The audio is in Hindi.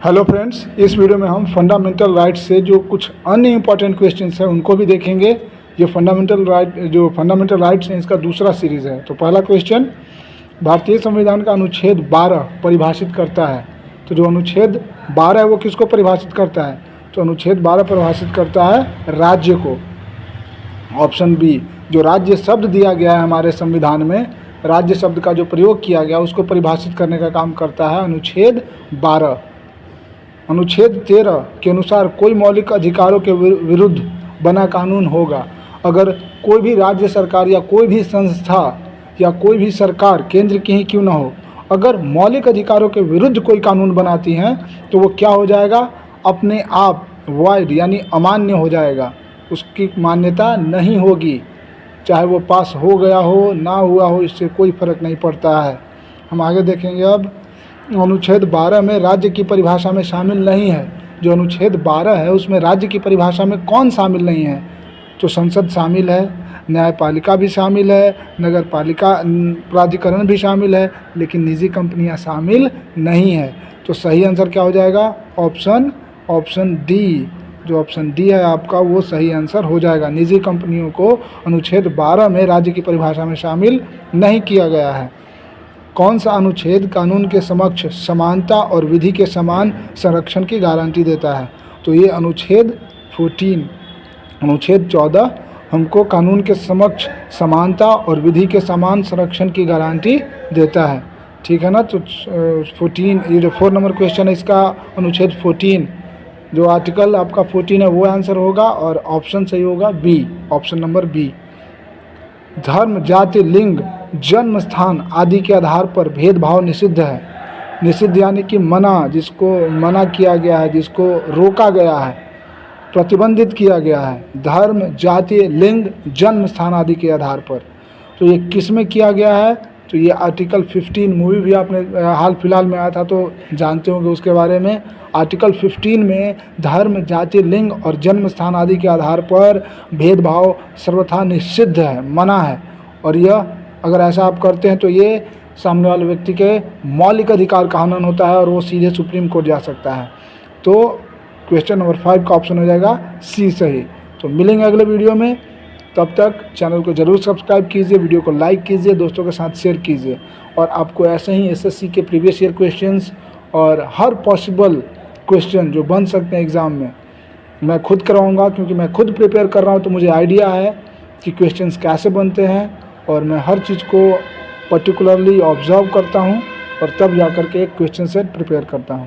हेलो फ्रेंड्स, इस वीडियो में हम फंडामेंटल राइट्स से जो कुछ अन्य इम्पॉर्टेंट क्वेश्चंस हैं उनको भी देखेंगे। ये फंडामेंटल राइट्स हैं, इसका दूसरा सीरीज़ है। तो पहला क्वेश्चन, भारतीय संविधान का अनुच्छेद 12 परिभाषित करता है। तो जो अनुच्छेद 12 है वो किसको परिभाषित करता है? तो अनुच्छेद 12 परिभाषित करता है राज्य को। ऑप्शन बी, जो राज्य शब्द दिया गया है हमारे संविधान में, राज्य शब्द का जो प्रयोग किया गया उसको परिभाषित करने का काम करता है अनुच्छेद 12। अनुच्छेद 13 के अनुसार कोई मौलिक अधिकारों के विरुद्ध बना कानून होगा अगर कोई भी राज्य सरकार या कोई भी संस्था या कोई भी सरकार केंद्र की ही क्यों ना हो, अगर मौलिक अधिकारों के विरुद्ध कोई कानून बनाती हैं तो वो क्या हो जाएगा? अपने आप वॉइड यानी अमान्य हो जाएगा, उसकी मान्यता नहीं होगी। चाहे वो पास हो गया हो ना हुआ हो, इससे कोई फर्क नहीं पड़ता है। हम आगे देखेंगे। अब अनुच्छेद 12 में राज्य की परिभाषा में शामिल नहीं है। जो अनुच्छेद 12 है उसमें राज्य की परिभाषा में कौन शामिल नहीं है? तो संसद शामिल है, न्यायपालिका भी शामिल है, नगर पालिका प्राधिकरण भी शामिल है, लेकिन निजी कंपनियां शामिल नहीं है। तो सही आंसर क्या हो जाएगा? Option D. जो ऑप्शन डी है आपका वो सही आंसर हो जाएगा। निजी कंपनियों को अनुच्छेद 12 में राज्य की परिभाषा में शामिल नहीं किया गया है। कौन सा अनुच्छेद कानून के समक्ष समानता और विधि के समान संरक्षण की गारंटी देता है? तो ये अनुच्छेद 14 हमको कानून के समक्ष समानता और विधि के समान संरक्षण की गारंटी देता है। ठीक है ना? तो 14, ये जो 4 नंबर क्वेश्चन है इसका अनुच्छेद 14, जो आर्टिकल आपका 14 है वो आंसर होगा और ऑप्शन सही होगा बी, ऑप्शन नंबर बी। धर्म, जाति, लिंग, जन्म स्थान आदि के आधार पर भेदभाव निषिद्ध है। निषिद्ध यानी कि मना, जिसको मना किया गया है, जिसको रोका गया है, प्रतिबंधित किया गया है। धर्म, जाति, लिंग, जन्म स्थान आदि के आधार पर। तो ये किस में किया गया है? तो ये आर्टिकल 15 मूवी भी आपने हाल फिलहाल में आया था तो जानते होंगे उसके बारे में। आर्टिकल 15 में धर्म, जाति, लिंग और जन्म स्थान आदि के आधार पर भेदभाव सर्वथा निषिद्ध है, मना है। और यह अगर ऐसा आप करते हैं तो ये सामने वाले व्यक्ति के मौलिक अधिकार का हनन होता है और वो सीधे सुप्रीम कोर्ट जा सकता है। तो क्वेश्चन नंबर 5 का ऑप्शन हो जाएगा सी सही। तो मिलेंगे अगले वीडियो में, तब तक चैनल को जरूर सब्सक्राइब कीजिए, वीडियो को लाइक कीजिए, दोस्तों के साथ शेयर कीजिए। और आपको ऐसे ही एसएससी के प्रीवियस ईयर क्वेश्चंस और हर पॉसिबल क्वेश्चन जो बन सकते हैं एग्ज़ाम में मैं खुद कराऊंगा, क्योंकि मैं खुद प्रिपेयर कर रहा हूं। तो मुझे आइडिया है कि क्वेश्चंस कैसे बनते हैं और मैं हर चीज़ को पर्टिकुलरली ऑब्जर्व करता हूं और तब जाकर के एक क्वेश्चन सेट प्रिपेयर करता हूं।